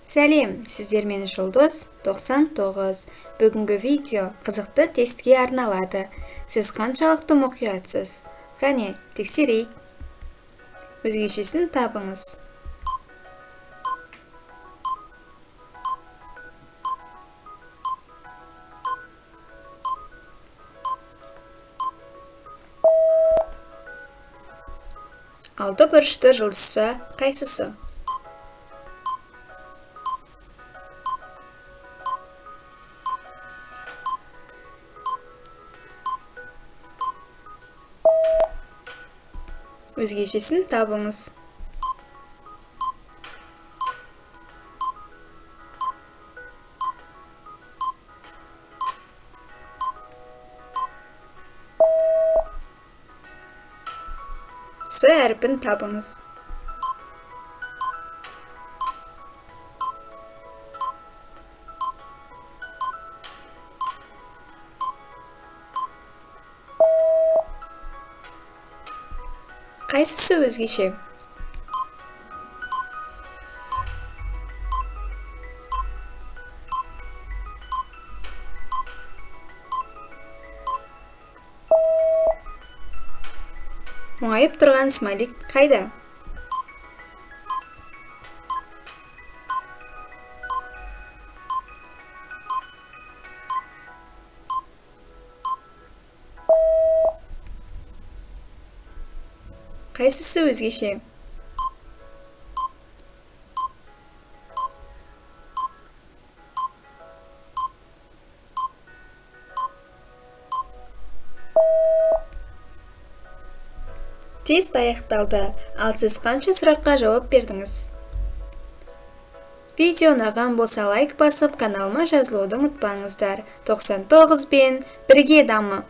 Сәлем, сіздермен Жұлдыз 99. Бүгінгі видео қызықты тестке арналады. Сіз қаншалықты мұқиятсыз? Қане, тексерейік. Өзгешесін табыңыз. Алты бұрышты жұлдызша қайсысы? Өзгешесін табыңыз. С әрпін табыңыз. Қайсысы өзгеше? Мұңайып тұрған смайлик қайда? Қайсысы өзгеше? Тест аяқталды. Ал сіз қанша сұраққа жауап бердіңіз? Видео ұнаған болса лайк басып, каналыма жазылуды ұмытпаңыздар. 99 бен бірге дамы!